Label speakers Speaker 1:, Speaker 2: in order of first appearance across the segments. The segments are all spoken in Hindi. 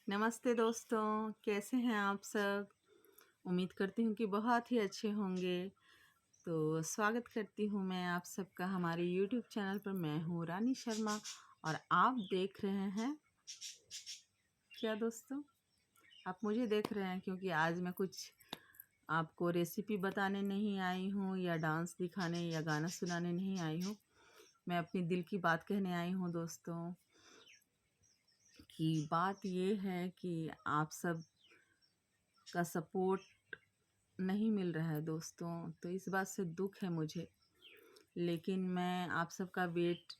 Speaker 1: नमस्ते दोस्तों, कैसे हैं आप सब? उम्मीद करती हूँ कि बहुत ही अच्छे होंगे। तो स्वागत करती हूँ मैं आप सबका हमारे यूट्यूब चैनल पर। मैं हूँ रानी शर्मा और आप देख रहे हैं क्या दोस्तों? आप मुझे देख रहे हैं क्योंकि आज मैं कुछ आपको रेसिपी बताने नहीं आई हूँ या डांस दिखाने या गाना सुनाने नहीं आई हूँ। मैं अपनी दिल की बात कहने आई हूँ दोस्तों। कि बात ये है कि आप सब का सपोर्ट नहीं मिल रहा है दोस्तों, तो इस बात से दुख है मुझे। लेकिन मैं आप सबका वेट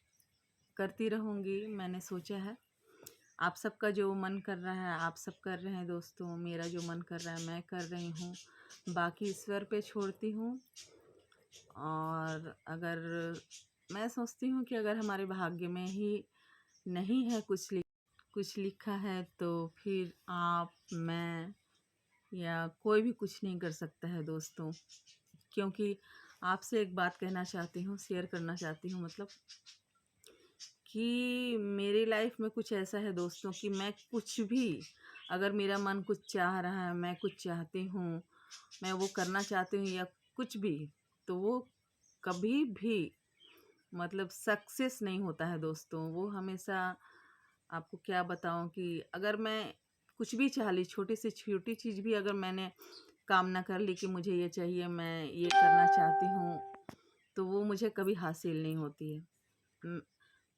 Speaker 1: करती रहूँगी। मैंने सोचा है आप सबका जो मन कर रहा है आप सब कर रहे हैं दोस्तों, मेरा जो मन कर रहा है मैं कर रही हूँ। बाकी ईश्वर पे छोड़ती हूँ। और अगर मैं सोचती हूँ कि अगर हमारे भाग्य में ही नहीं है कुछ लिखा है तो फिर आप, मैं या कोई भी कुछ नहीं कर सकता है दोस्तों। क्योंकि आपसे एक बात कहना चाहती हूँ, शेयर करना चाहती हूँ, मतलब कि मेरी लाइफ में कुछ ऐसा है दोस्तों कि मैं कुछ भी, अगर मेरा मन कुछ चाह रहा है, मैं कुछ चाहती हूँ, मैं वो करना चाहती हूँ या कुछ भी, तो वो कभी भी मतलब सक्सेस नहीं होता है दोस्तों। वो हमेशा, आपको क्या बताऊँ कि अगर मैं कुछ भी चाह ली, छोटी से छोटी चीज़ भी अगर मैंने कामना कर ली कि मुझे ये चाहिए, मैं ये करना चाहती हूँ, तो वो मुझे कभी हासिल नहीं होती है। म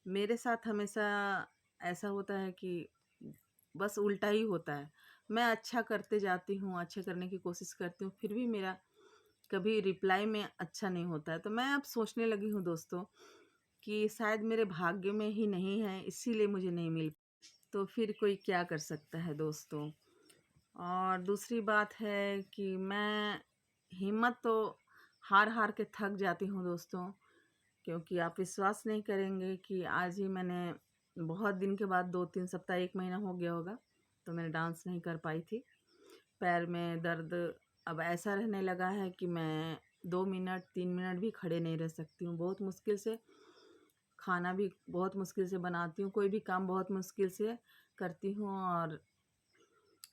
Speaker 1: मेरे साथ हमेशा ऐसा होता है कि बस उल्टा ही होता है। मैं अच्छा करते जाती हूँ, अच्छा करने की कोशिश करती हूँ, फिर भी मेरा कभी रिप्लाई में अच्छा नहीं होता है। तो मैं अब सोचने लगी हूँ दोस्तों कि शायद मेरे भाग्य में ही नहीं है, इसीलिए मुझे नहीं मिल, तो फिर कोई क्या कर सकता है दोस्तों। और दूसरी बात है कि मैं हिम्मत तो हार-हार के थक जाती हूँ दोस्तों, क्योंकि आप विश्वास नहीं करेंगे कि आज ही मैंने बहुत दिन के बाद 2-3 सप्ताह 1 महीना हो गया होगा, तो मैंने डांस नहीं कर पाई थी। पैर में दर्द अब ऐसा रहने लगा है कि मैं 2 मिनट 3 मिनट भी खड़े नहीं रह सकती हूँ। बहुत मुश्किल से खाना भी बहुत मुश्किल से बनाती हूँ, कोई भी काम बहुत मुश्किल से करती हूँ और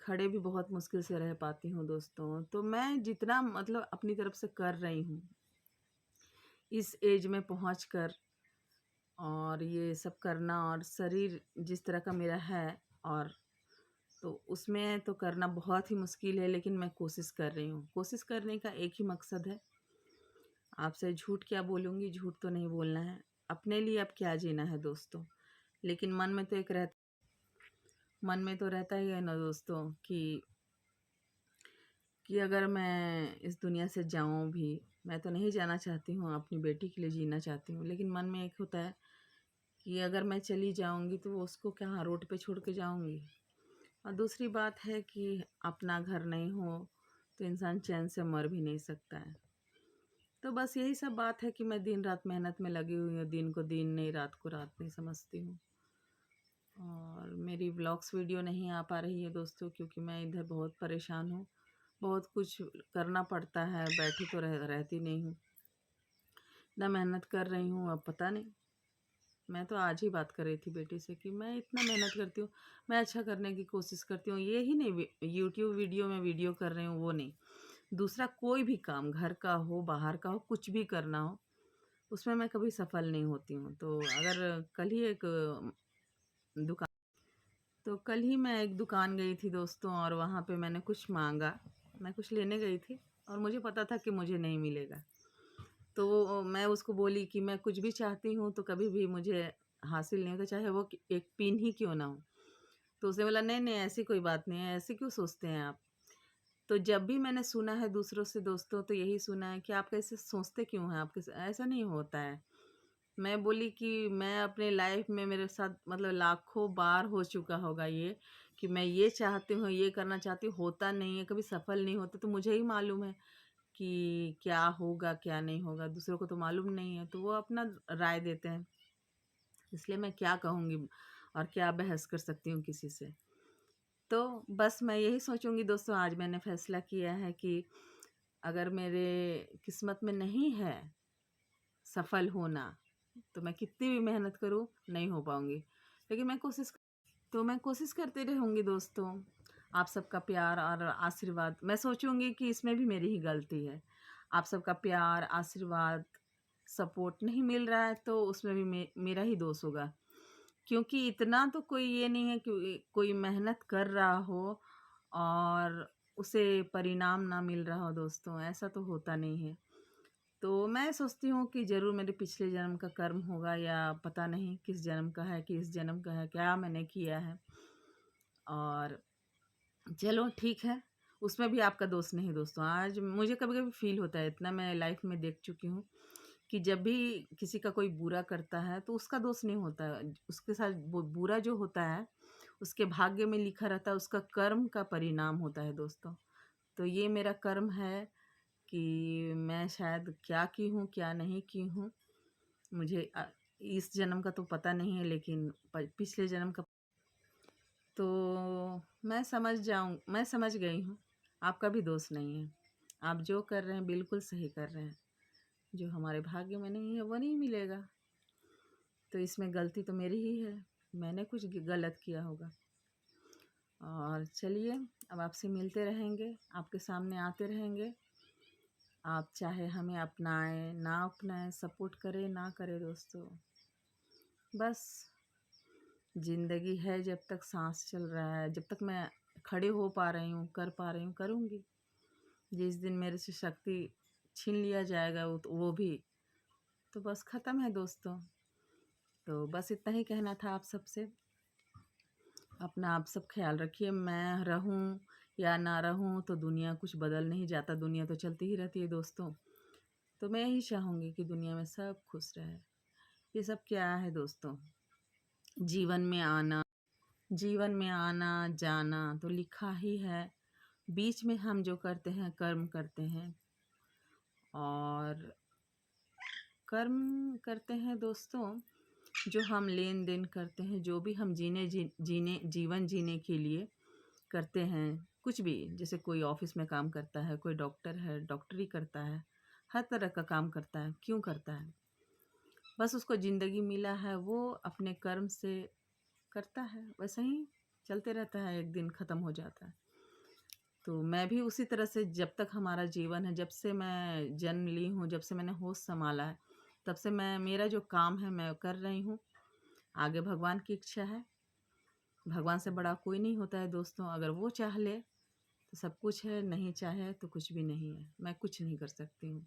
Speaker 1: खड़े भी बहुत मुश्किल से रह पाती हूँ दोस्तों। तो मैं जितना मतलब अपनी तरफ से कर रही हूँ, इस एज में पहुँच कर, और ये सब करना और शरीर जिस तरह का मेरा है, और तो उसमें तो करना बहुत ही मुश्किल है, लेकिन मैं कोशिश कर रही हूँ। कोशिश करने का एक ही मकसद है, आपसे झूठ क्या बोलूँगी, झूठ तो नहीं बोलना है। अपने लिए अब क्या जीना है दोस्तों। लेकिन मन में तो रहता ही है ना दोस्तों कि अगर मैं इस दुनिया से जाऊँ भी, मैं तो नहीं जाना चाहती हूँ, अपनी बेटी के लिए जीना चाहती हूँ। लेकिन मन में एक होता है कि अगर मैं चली जाऊँगी तो वो उसको कहाँ रोड पे छोड़ के जाऊँगी। और दूसरी बात है कि अपना घर नहीं हो तो इंसान चैन से मर भी नहीं सकता है। तो बस यही सब बात है कि मैं दिन रात मेहनत में लगी हुई हूँ, दिन को दिन नहीं, रात को रात नहीं समझती हूँ। और मेरी व्लॉग्स वीडियो नहीं आ पा रही है दोस्तों, क्योंकि मैं इधर बहुत परेशान हूँ। बहुत कुछ करना पड़ता है, बैठी तो रहती नहीं हूँ। इतना मेहनत कर रही हूँ, अब पता नहीं। मैं तो आज ही बात कर रही थी बेटी से कि मैं इतना मेहनत करती हूँ, मैं अच्छा करने की कोशिश करती हूँ। ये ही नहीं यूट्यूब वीडियो में वीडियो कर रही हूँ वो नहीं, दूसरा कोई भी काम, घर का हो बाहर का हो, कुछ भी करना हो, उसमें मैं कभी सफल नहीं होती हूँ। तो अगर कल ही एक दुकान तो कल ही मैं एक दुकान गई थी दोस्तों, और वहाँ पे मैंने कुछ मांगा, मैं कुछ लेने गई थी और मुझे पता था कि मुझे नहीं मिलेगा। तो मैं उसको बोली कि मैं कुछ भी चाहती हूँ तो कभी भी मुझे हासिल नहीं होता, चाहे वो एक पिन ही क्यों ना हो। तो उसने बोला, नहीं नहीं ऐसी कोई बात नहीं है, ऐसे क्यों सोचते हैं आप। तो जब भी मैंने सुना है दूसरों से दोस्तों, तो यही सुना है कि आप कैसे सोचते क्यों हैं, आपके ऐसा नहीं होता है। मैं बोली कि मैं अपने लाइफ में, मेरे साथ मतलब लाखों बार हो चुका होगा ये, कि मैं ये चाहती हूँ, ये करना चाहती हूँ, होता नहीं है, कभी सफल नहीं होता। तो मुझे ही मालूम है कि क्या होगा क्या नहीं होगा, दूसरों को तो मालूम नहीं है, तो वो अपना राय देते हैं। इसलिए मैं क्या कहूँगी और क्या बहस कर सकती हूँ किसी से। तो बस मैं यही सोचूंगी दोस्तों, आज मैंने फैसला किया है कि अगर मेरे किस्मत में नहीं है सफल होना, तो मैं कितनी भी मेहनत करूँ नहीं हो पाऊंगी, लेकिन मैं कोशिश तो मैं कोशिश करती रहूँगी दोस्तों, आप सबका प्यार और आशीर्वाद, मैं सोचूँगी कि इसमें भी मेरी ही गलती है। आप सबका प्यार, आशीर्वाद, सपोर्ट नहीं मिल रहा है तो उसमें भी मेरा ही दोष होगा। क्योंकि इतना तो कोई ये नहीं है कि कोई मेहनत कर रहा हो और उसे परिणाम ना मिल रहा हो दोस्तों, ऐसा तो होता नहीं है। तो मैं सोचती हूँ कि ज़रूर मेरे पिछले जन्म का कर्म होगा या पता नहीं किस जन्म का है, किस जन्म का है, क्या मैंने किया है। और चलो ठीक है, उसमें भी आपका दोष नहीं दोस्तों। आज मुझे कभी-कभी फ़ील होता है, इतना मैं लाइफ़ में देख चुकी हूँ कि जब भी किसी का कोई बुरा करता है तो उसका दोष नहीं होता है। उसके साथ वो बुरा जो होता है, उसके भाग्य में लिखा रहता है, उसका कर्म का परिणाम होता है दोस्तों। तो ये मेरा कर्म है कि मैं शायद क्या की हूँ, क्या नहीं की हूँ, मुझे इस जन्म का तो पता नहीं है, लेकिन पिछले जन्म का तो मैं समझ गई हूँ, आपका भी दोष नहीं है। आप जो कर रहे हैं बिल्कुल सही कर रहे हैं। जो हमारे भाग्य में नहीं है वो नहीं मिलेगा। तो इसमें गलती तो मेरी ही है, मैंने कुछ गलत किया होगा। और चलिए, अब आपसे मिलते रहेंगे, आपके सामने आते रहेंगे। आप चाहे हमें अपनाएं ना अपनाएं, सपोर्ट करें ना करें दोस्तों, बस ज़िंदगी है, जब तक सांस चल रहा है, जब तक मैं खड़े हो पा रही हूँ, कर पा रही हूँ, करूँगी। जिस दिन मेरे से शक्ति छीन लिया जाएगा वो भी तो बस ख़त्म है दोस्तों। तो बस इतना ही कहना था आप सबसे। अपना आप सब ख्याल रखिए। मैं रहूं या ना रहूं तो दुनिया कुछ बदल नहीं जाता, दुनिया तो चलती ही रहती है दोस्तों। तो मैं यही चाहूँगी कि दुनिया में सब खुश रहे। ये सब क्या है दोस्तों, जीवन में आना, जीवन में आना जाना तो लिखा ही है। बीच में हम जो करते हैं, कर्म करते हैं, और कर्म करते हैं दोस्तों, जो हम लेन देन करते हैं, जो भी हम जीवन जीने के लिए करते हैं, कुछ भी, जैसे कोई ऑफिस में काम करता है, कोई डॉक्टर है, डॉक्टरी करता है, हर तरह का काम करता है, क्यों करता है? बस उसको ज़िंदगी मिला है, वो अपने कर्म से करता है, वैसे ही चलते रहता है, एक दिन ख़त्म हो जाता है। तो मैं भी उसी तरह से, जब तक हमारा जीवन है, जब से मैं जन्म ली हूँ, जब से मैंने होश संभाला है, तब से मेरा जो काम है मैं कर रही हूँ। आगे भगवान की इच्छा है। भगवान से बड़ा कोई नहीं होता है दोस्तों। अगर वो चाह ले तो सब कुछ है, नहीं चाहे तो कुछ भी नहीं है, मैं कुछ नहीं कर सकती हूँ।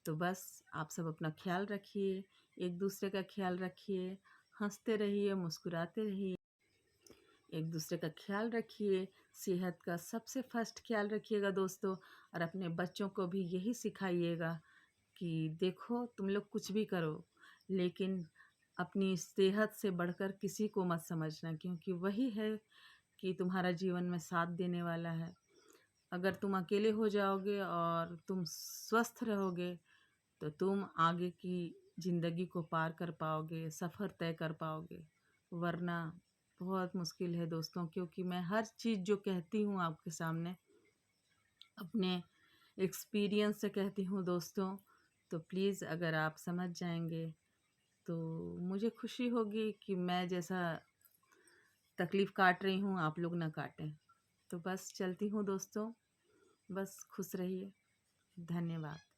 Speaker 1: तो बस आप सब अपना ख्याल रखिए, एक दूसरे का ख्याल रखिए, हंसते रहिए, मुस्कुराते रहिए, एक दूसरे का ख्याल रखिए, सेहत का सबसे फर्स्ट ख्याल रखिएगा दोस्तों। और अपने बच्चों को भी यही सिखाइएगा कि देखो, तुम लोग कुछ भी करो, लेकिन अपनी सेहत से बढ़कर किसी को मत समझना, क्योंकि वही है कि तुम्हारा जीवन में साथ देने वाला है। अगर तुम अकेले हो जाओगे और तुम स्वस्थ रहोगे तो तुम आगे की ज़िंदगी को पार कर पाओगे, सफ़र तय कर पाओगे। वरना बहुत मुश्किल है दोस्तों, क्योंकि मैं हर चीज़ जो कहती हूँ आपके सामने अपने एक्सपीरियंस से कहती हूँ दोस्तों। तो प्लीज़ अगर आप समझ जाएंगे तो मुझे खुशी होगी कि मैं जैसा तकलीफ़ काट रही हूँ आप लोग ना काटें। तो बस चलती हूँ दोस्तों, बस खुश रहिए। धन्यवाद।